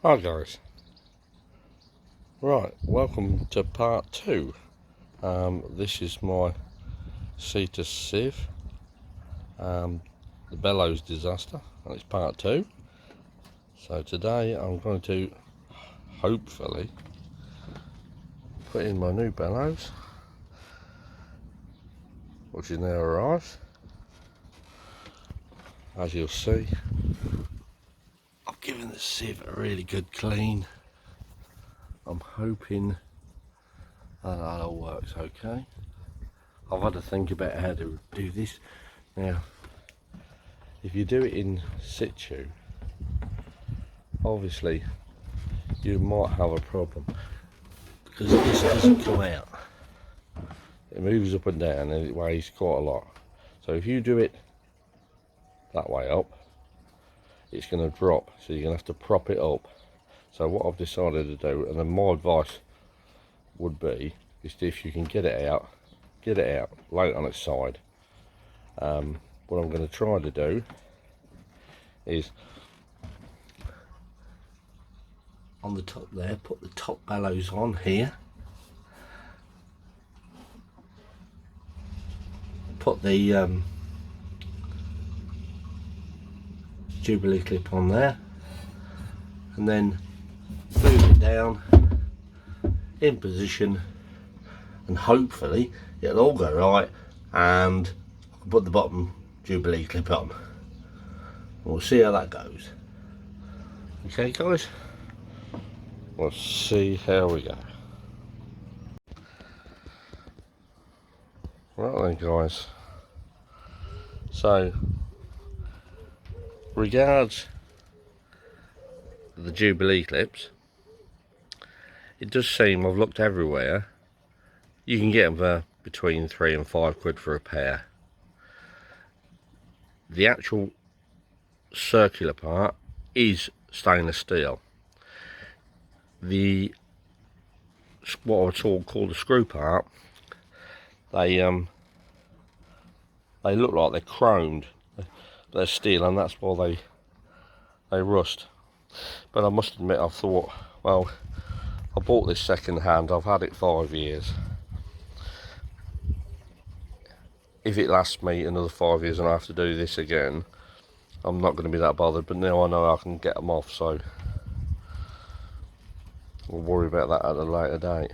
Hi guys, right, welcome to part 2. This is my Cetus Sieve, the Bellows disaster, and it's part 2. So today I'm going to hopefully put in my new bellows, which is now arrived. As you'll see, I've given the sieve a really good clean. I'm hoping that all works okay. I've had to think about how to do this. Now, if you do it in situ, obviously you might have a problem because this doesn't come out. It moves up and down and it weighs quite a lot. So if you do it that way up, it's going to drop, so you're going to have to prop it up. So what I've decided to do, and then my advice would be, is if you can get it out, lay it on its side. What I'm going to try to do is on the top there, put the top bellows on here, put the Jubilee clip on there, and then move it down in position, and hopefully it'll all go right, and I can put the bottom Jubilee clip on. We'll see how that goes. Okay guys, let's see how we go. Right then guys, so regards the Jubilee clips, it does seem, I've looked everywhere, you can get them for between £3 and £5 for a pair. The actual circular part is stainless steel. The what I call the screw part, they look like they're chromed. They're steel, and that's why they rust. But I must admit, I thought, well, I bought this second hand, I've had it 5 years. If it lasts me another 5 years and I have to do this again, I'm not going to be that bothered. But now I know I can get them off, so we'll worry about that at a later date.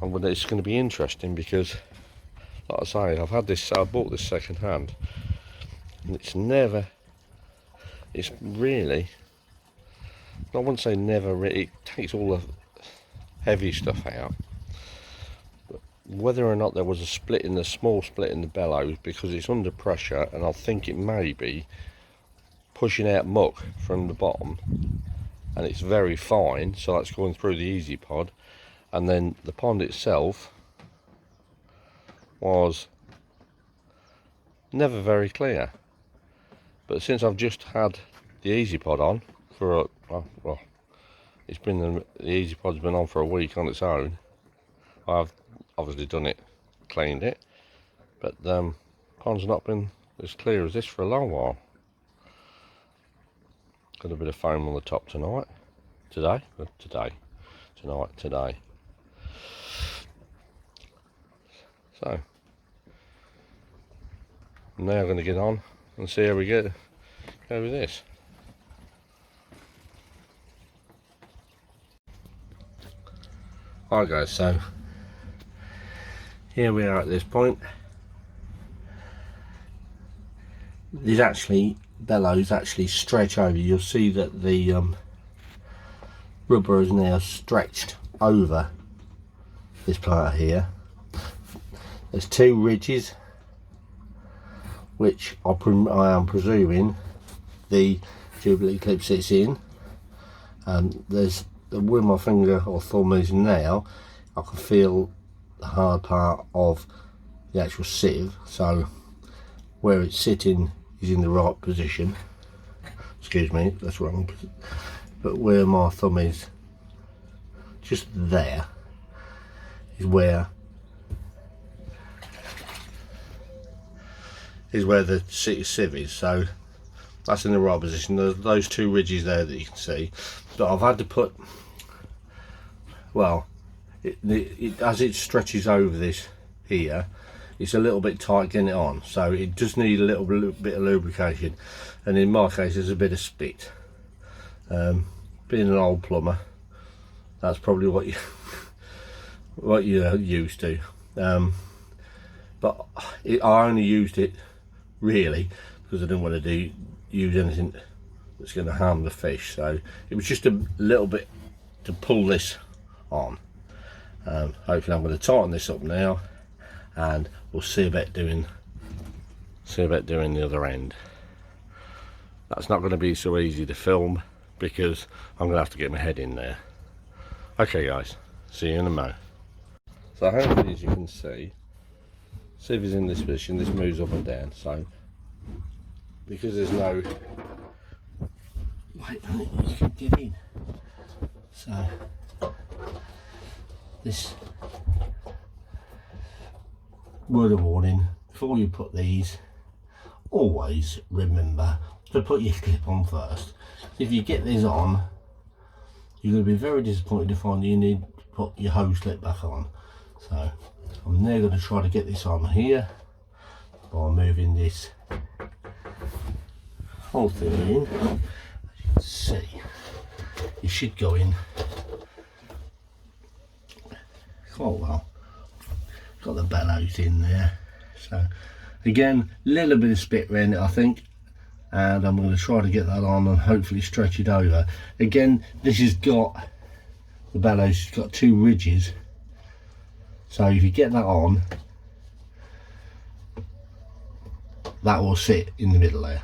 And it's going to be interesting because, like I say, I bought this second hand, and it's really, I wouldn't say never really, it takes all the heavy stuff out. But whether or not there was a small split in the bellows, because it's under pressure, and I think it may be pushing out muck from the bottom, and it's very fine, so that's going through the easy pod. And then the pond itself was never very clear. But since I've just had the easy pod on for well, it's been the easy pod's been on for a week on its own. I've obviously done it, cleaned it, but pond's not been as clear as this for a long while. Got a bit of foam on the top tonight. So I'm now going to get on and see how we go with this. Alright guys, so here we are at this point. These bellows actually stretch over. You'll see that the rubber is now stretched over this part here. There's 2 ridges, which I am presuming the Jubilee clip sits in, and there's where my finger or thumb is now, I can feel the hard part of the actual sieve, so where it's sitting is in the right position. Excuse me, that's wrong, but where my thumb is, just there, is where the sieve is. So that's in the right position. There's those two ridges there that you can see, but I've had to put, well, as it stretches over this here, it's a little bit tight getting it on, so it does need a little bit of lubrication, and in my case there's a bit of spit. Being an old plumber, that's probably what you what you're used to, but I only used it really because I didn't want to use anything that's going to harm the fish, so it was just a little bit to pull this on. Hopefully I'm going to tighten this up now, and we'll see about doing the other end. That's not going to be so easy to film because I'm going to have to get my head in there. Okay guys, see you in a mo. So hopefully, as you can see, Sieve is in this position. This moves up and down, so because there's no wait a minute, you can get in, so this word of warning: before you put these, always remember to put your clip on first. If you get this on, you're going to be very disappointed to find that you need to put your hose clip back on. So I'm now going to try to get this on here by moving this whole thing in. As you can see, it should go in quite well. Got the bellows in there, so again, a little bit of spit around it I think, and I'm going to try to get that on and hopefully stretch it over. Again, this has got, the bellows has got two ridges, so if you get that on, that will sit in the middle there.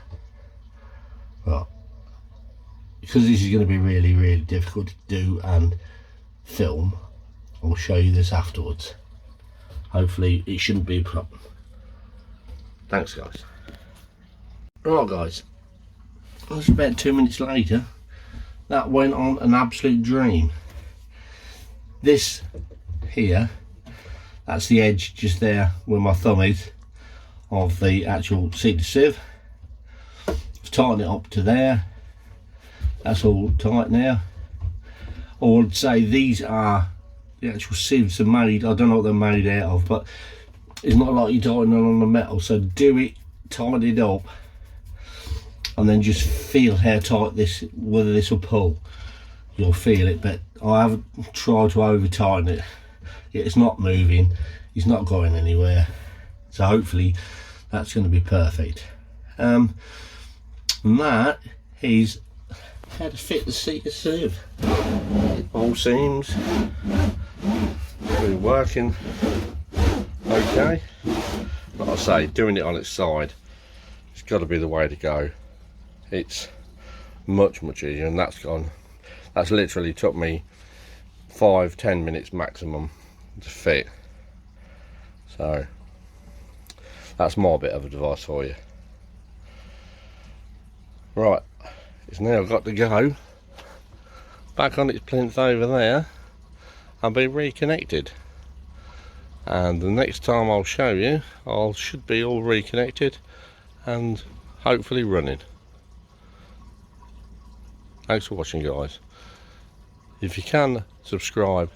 But because this is going to be really difficult to do and film, I'll show you this afterwards. Hopefully it shouldn't be a problem. Thanks guys. Right guys, that's about 2 minutes later. That went on an absolute dream. This here, that's the edge just there where my thumb is of the actual Cetus sieve. I've tightened it up to there. That's all tight now. I would say these are the actual sieves are made, I don't know what they're made out of, but it's not like you're tightening on the metal, so do it, tighten it up, and then just feel how tight this, whether this will pull. You'll feel it, but I haven't tried to over tighten it. It's not moving, it's not going anywhere, so hopefully that's going to be perfect. And that is how to fit the Cetus sieve. It all seems to be working okay. Like I say, doing it on its side, it's got to be the way to go. It's much easier, and that's literally took me 5-10 minutes maximum to fit. So that's my bit of advice for you. Right, it's now got to go back on its plinth over there and be reconnected, and the next time I'll show you, I should be all reconnected and hopefully running. Thanks for watching guys. If you can subscribe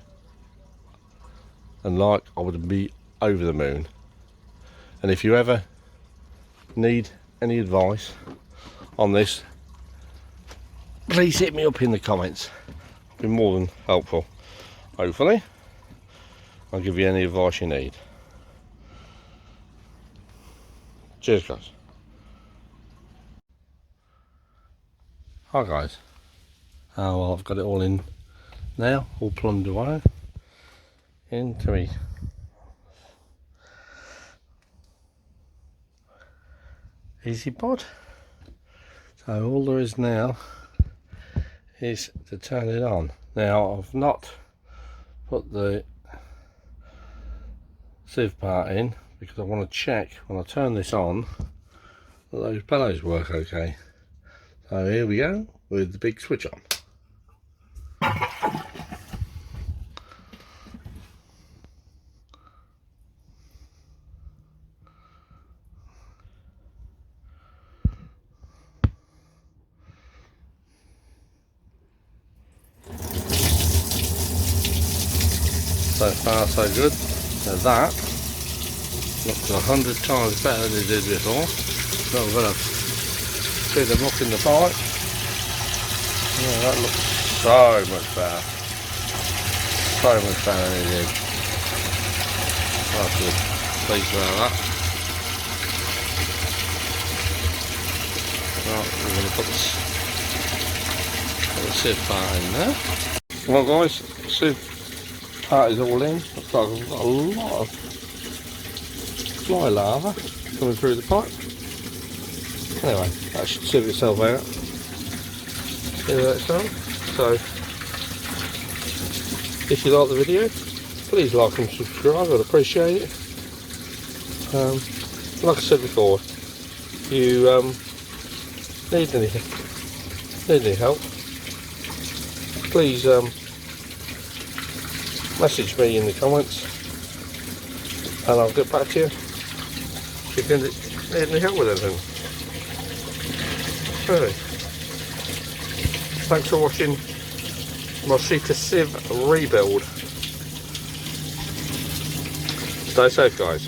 and like, I would be over the moon. And if you ever need any advice on this, please hit me up in the comments. I'll be more than helpful. Hopefully I'll give you any advice you need. Cheers guys. Hi guys. Well, I've got it all in now, all plumbed away into me easy pod. So all there is now is to turn it on. Now I've not put the sieve part in because I want to check when I turn this on that those bellows work okay. So here we go with the big switch on. So far so good. Now that looks 100 times better than it did before. So I'm going to feed them up in the pipe. Yeah, that looks so much better. So much better than it did. That's good. Pleased about that. Right, we're going to put the sieve part in there. Well guys, sieve part is all in. Looks like I've got a lot of fly larvae coming through the pipe. Anyway, that should sieve itself out. See how that's done. So, if you like the video, please like and subscribe, I'd appreciate it. Like I said before, if you need any help, please message me in the comments and I'll get back to you if you need any help with anything. Really. Thanks for watching my Cetus sieve rebuild. Stay safe guys.